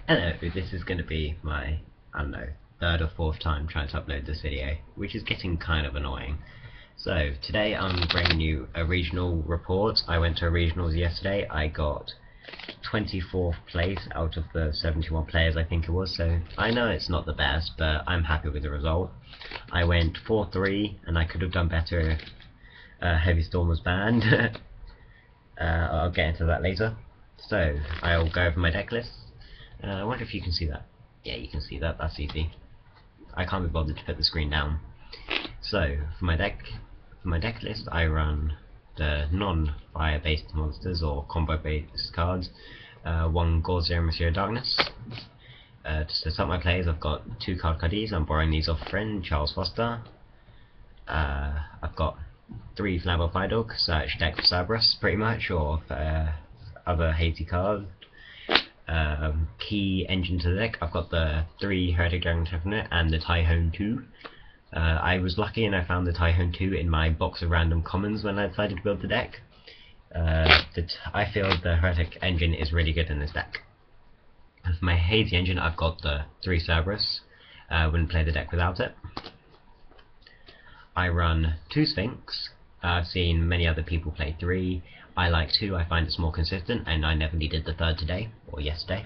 Hello, this is going to be my, I don't know, third or fourth time trying to upload this video, which is getting kind of annoying. So, today I'm bringing you a regional report. I went to a regionals yesterday. I got 24th place out of the 71 players I think it was, so I know it's not the best, but I'm happy with the result. I went 4-3, and I could have done better if Heavy Storm was banned. I'll get into that later. So, I'll go over my deck list. I wonder if you can see that. Yeah, you can see that. That's easy. I can't be bothered to put the screen down. So, for my deck list, I run the non-fire based monsters or combo based cards. One Gauzio Monsieur Darkness. To set up my plays, I've got 2 card caddies. I'm borrowing these off a friend, Charles Foster. I've got 3 Flabber Fire Dog, search deck for Cerberus, pretty much, or other hazy cards. Key engine to the deck, I've got the 3 Heretic Dragon Temperament and the Tyhone 2. I was lucky and I found the Tyhone 2 in my box of random commons when I decided to build the deck. I feel the Heretic engine is really good in this deck. And for my hazy engine, I've got the 3 Cerberus. Wouldn't play the deck without it. I run 2 Sphinx. I've seen many other people play 3. I like 2, I find it's more consistent, and I never needed the 3rd today, or yesterday.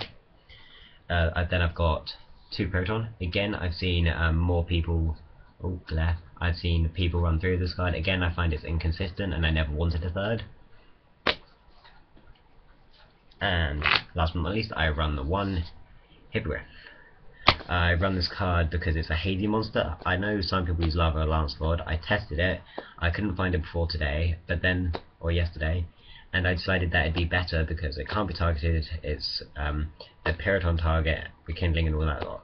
Then I've got 2 Proton. Again, I've seen more people... Oh, glare. I've seen people run through this card. Again, I find it's inconsistent, and I never wanted a 3rd. And last but not least, I run the 1 Hippogriff. I run this card because it's a hazy monster. I know some people use Lava Lance Lord. I tested it. I couldn't find it before today, or yesterday, and I decided that it'd be better because it can't be targeted. It's a Periton target, rekindling and all that lot.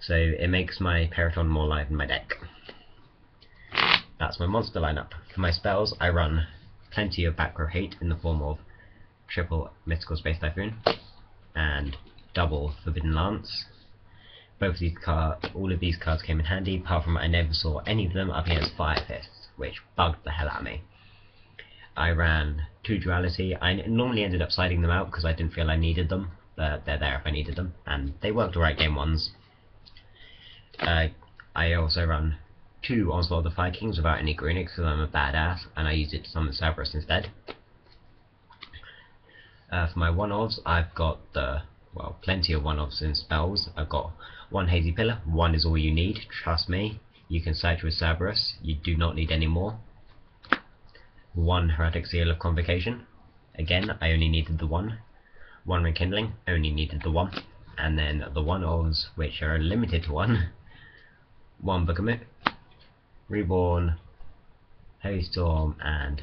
So it makes my Periton more live in my deck. That's my monster lineup. For my spells, I run plenty of back row hate in the form of triple Mythical Space Typhoon and double Forbidden Lance. All of these cards came in handy, apart from I never saw any of them up against Fire Fists, which bugged the hell out of me. I ran 2 Duality. I normally ended up siding them out because I didn't feel I needed them, but they're there if I needed them, and they worked alright game 1s. I also run 2 Onslaught of the Fire Kings without any Grunics because I'm a badass, and I used it to summon Cerberus instead. For my one-offs, I've got plenty of one-offs in spells. I've got 1 Hazy Pillar. 1 is all you need, trust me. You can search with Cerberus, you do not need any more. 1 Heretic Seal of Convocation. Again, I only needed the 1. 1 Rekindling, only needed the 1. And then the one-offs, which are limited to 1. 1 Behemoth, Reborn, Heavy Storm, and...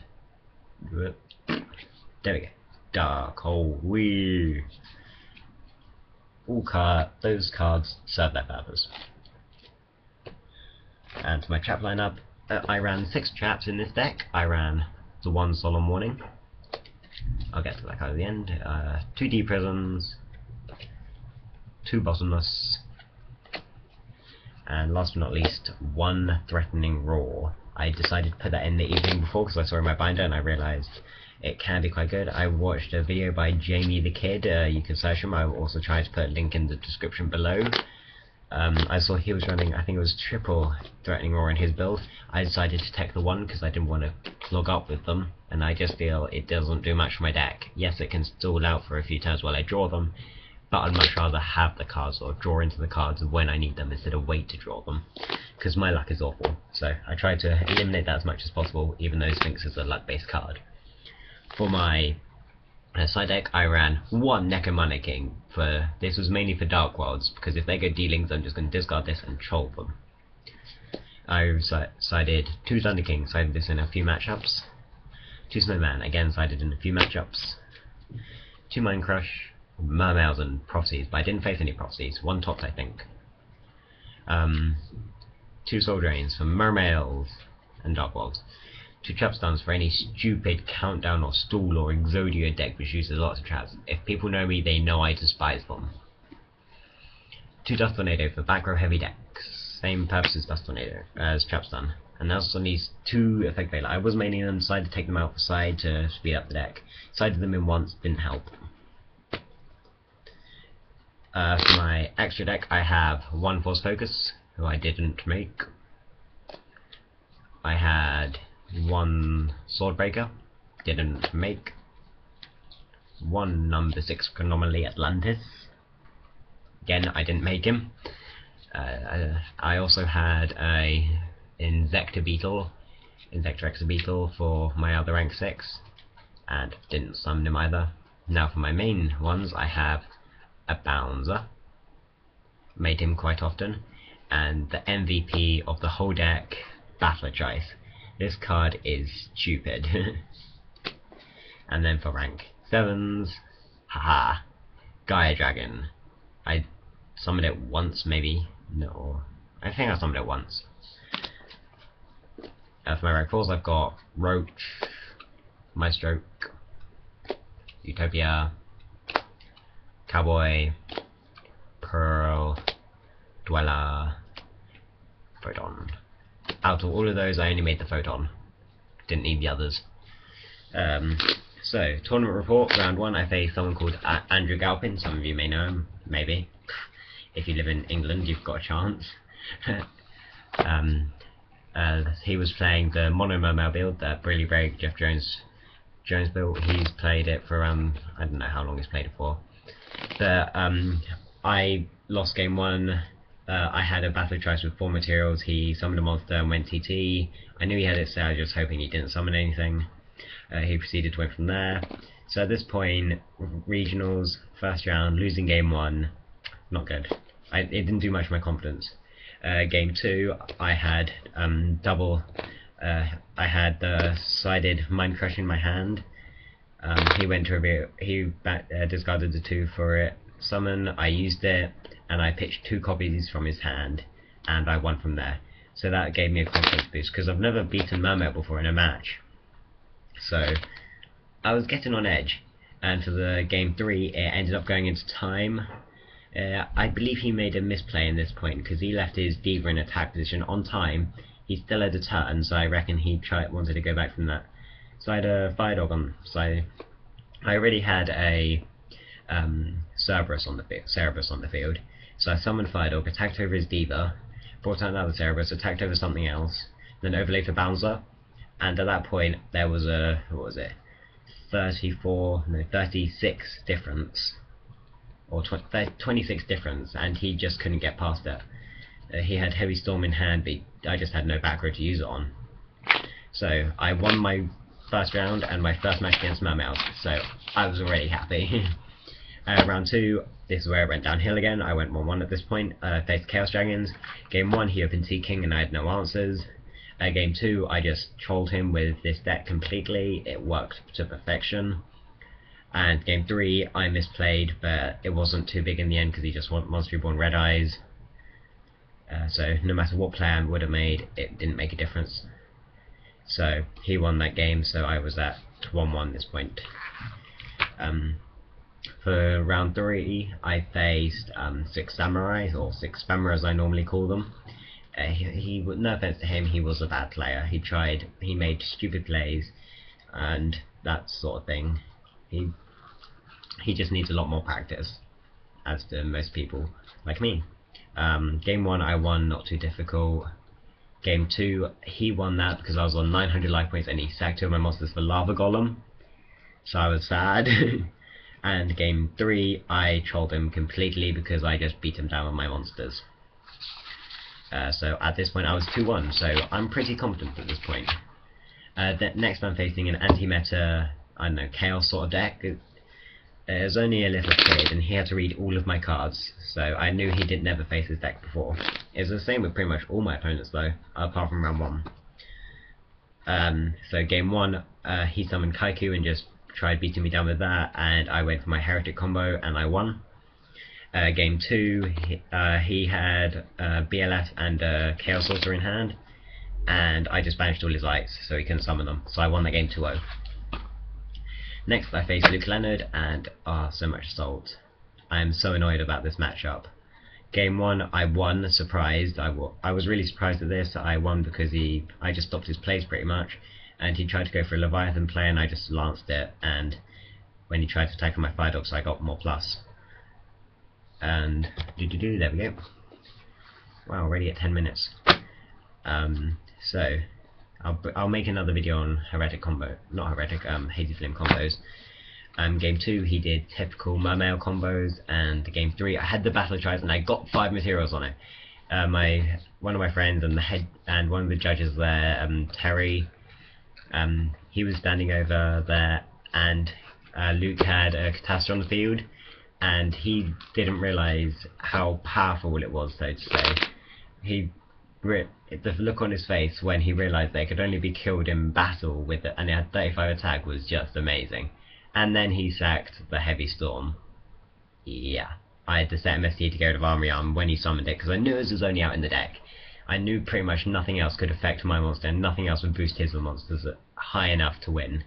there we go. Dark Hole. Wee. Those cards serve their purpose. And for my trap lineup, I ran 6 traps in this deck. I ran the 1 Solemn Warning. I'll get to that card at the end. 2 Deep Prisons, 2 Bottomless, and last but not least, 1 Threatening Roar. I decided to put that in the evening before because I saw it in my binder and I realised it can be quite good. I watched a video by Jamie the Kid. You can search him. I will also try to put a link in the description below. I saw he was running, I think it was triple Threatening Roar in his build. I decided to take the 1 because I didn't want to clog up with them, and I just feel it doesn't do much for my deck. Yes, it can stall out for a few turns while I draw them, but I'd much rather have the cards or draw into the cards when I need them instead of wait to draw them, because my luck is awful. So I try to eliminate that as much as possible, even though Sphinx is a luck-based card. For my side deck, I ran 1 Necromunda King. This was mainly for Dark Worlds, because if they go D-Lings, I'm just going to discard this and troll them. I sided 2 Thunder King, sided this in a few matchups. 2 Snowman, again sided in a few matchups. 2 Mind Crush, Mermails and Prophecies, but I didn't face any Prophecies. 1 Tops, I think. 2 Soul Drains for Mermails and Dark Worlds. 2 trap stuns for any stupid countdown or stall or Exodia deck which uses lots of traps. If people know me, they know I despise them. 2 Dust Tornado for back row heavy decks. Same purpose as Dust Tornado, as trap stun. And that's on these 2 Effect Veiler. I was mainly on decided to take them out for side to speed up the deck. Sided them in once, didn't help. For my extra deck, I have one Force Focus, who I didn't make. I had one Swordbreaker, didn't make. One number 6 Anomaly Atlantis. Again, I didn't make him. I also had a Insector Exobeetle for my other rank 6, and didn't summon him either. Now for my main ones, I have a Bouncer, made him quite often, and the MVP of the whole deck, Battler Choice. This card is stupid. And then for rank 7s, haha, Gaia Dragon. I summoned it once, maybe. No, I think I summoned it once. For my rank 4s, I've got Roach, Maestroke, Utopia, Cowboy, Pearl, Dweller, Photon. Out of all of those, I only made the Photon. Didn't need the others. So, tournament report, round 1, I faced someone called Andrew Galpin. Some of you may know him, maybe. If you live in England, you've got a chance. He was playing the Mono Mermail build that Brilly Break Jeff Jones built. He's played it for around, I don't know how long he's played it for. But I lost game 1. I had a Battle Choice with 4 materials. He summoned a monster and went TT. I knew he had it set, I was just hoping he didn't summon anything. He proceeded to win from there. So at this point, regionals, first round, losing game 1, not good. It didn't do much for my confidence. Game 2, I had I had the sided Mind Crush in my hand. He went to reveal. He discarded the 2 for it. Summon. I used it, and I pitched 2 copies from his hand, and I won from there. So that gave me a confidence boost because I've never beaten Mermail before in a match. So I was getting on edge. And for the game 3, it ended up going into time. I believe he made a misplay in this point because he left his Diva in attack position on time. He still had a turn, so I reckon he wanted to go back from that. So I had a Fire Dog on. So I already had a Cerberus on the field. So I summoned Fire Dog, attacked over his Diva, brought out another Cerberus, attacked over something else, then overlaid for Bouncer. And at that point, there was a 36 difference. Or 26 difference, and he just couldn't get past it. He had Heavy Storm in hand, but I just had no back row to use it on. So I won my first round and my first match against Mermail, so I was already happy. Round 2, this is where it went downhill again. I went 1-1 at this point. Faced Chaos Dragons. Game 1, he opened Sea King and I had no answers. Game 2, I just trolled him with this deck completely. It worked to perfection. And game 3, I misplayed, but it wasn't too big in the end because he just wanted Monster Reborn Red Eyes. So no matter what play I would have made, it didn't make a difference. So he won that game, so I was at 1-1 at this point. For round 3, I faced 6 Samurais, or 6 Spammers as I normally call them. No offense to him, he was a bad player. He made stupid plays, and that sort of thing. He just needs a lot more practice, as do most people like me. Game 1 I won, not too difficult. Game 2 he won that because I was on 900 life points and he sacked 2 of my monsters for Lava Golem, so I was sad. And game 3 I trolled him completely because I just beat him down with my monsters. So at this point I was 2-1, so I'm pretty confident at this point. Next I'm facing an anti-meta, I don't know, chaos sort of deck. It was only a little kid and he had to read all of my cards, so I knew he didn't never face his deck before. It was the same with pretty much all my opponents though, apart from round 1. So game 1, he summoned Kaiku and just tried beating me down with that, and I went for my Heretic combo and I won. Game 2, he had BLF and Chaos Sorcerer in hand, and I just banished all his lights so he couldn't summon them, so I won that game 2-0. Next I faced Luke Leonard, and so much salt. I am so annoyed about this matchup. Game 1 I won, surprised. I was really surprised at this. I won because I just stopped his plays pretty much, and he tried to go for a Leviathan play and I just lanced it, and when he tried to attack on my Fire Dogs I got more plus. and there we go. Wow, already at 10 minutes. So I'll make another video on heretic combo, not heretic, Hazy Flame combos. Game 2 he did typical mermail combos, and game 3 I had the battle tries and I got 5 materials on it. One of my friends and the head and one of the judges there, Terry, he was standing over there, and Luke had a catastrophe on the field, and he didn't realise how powerful it was, so to say. The look on his face when he realised they could only be killed in battle with it, and it had 35 attack, was just amazing. And then he sacked the Heavy Storm. Yeah, I had to set MST to get rid of Armory Arm when he summoned it, because I knew it was only out in the deck. I knew pretty much nothing else could affect my monster, and nothing else would boost his monsters high enough to win.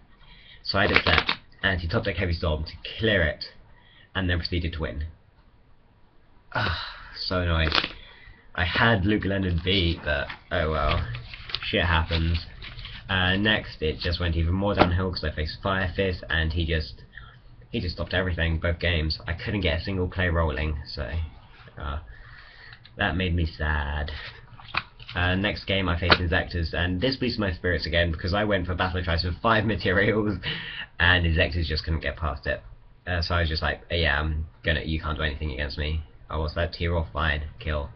So I had to set anti-top deck Heavy Storm to clear it, and then proceeded to win. So annoying. I had Luke Leonard beat, but oh well, shit happens. Next, it just went even more downhill because I faced Fire Fist, and he just stopped everything, both games. I couldn't get a single play rolling, so that made me sad. Next game I faced Insectors, and this boosted my spirits again because I went for Battle Tries with 5 materials, and Insectors just couldn't get past it. So I was just like, yeah, you can't do anything against me. I was that tier off, fine, kill.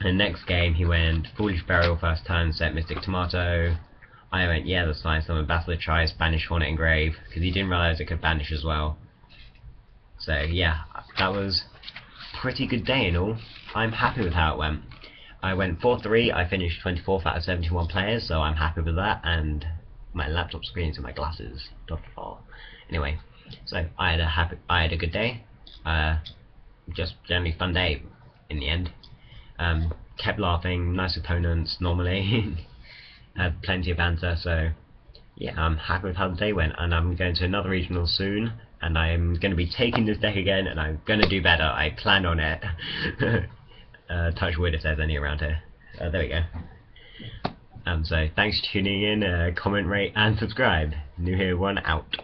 The next game he went Foolish Burial first turn, set Mystic Tomato. I went, yeah, that's fine, summon Battle Tries, banish Hornet Engrave, because he didn't realise it could banish as well. So yeah, that was a pretty good day in all. I'm happy with how it went. I went 4-3, I finished 24th out of 71 players, so I'm happy with that, and my laptop screens and my glasses dropped to fall. Anyway, so I had a good day. Just generally fun day in the end. Kept laughing, nice opponents normally. Had plenty of banter, so yeah, I'm happy with how the day went, and I'm going to another regional soon, and I'm going to be taking this deck again, and I'm going to do better. I plan on it. Touch wood if there's any around here. There we go. So thanks for tuning in, comment, rate and subscribe. New Here One out.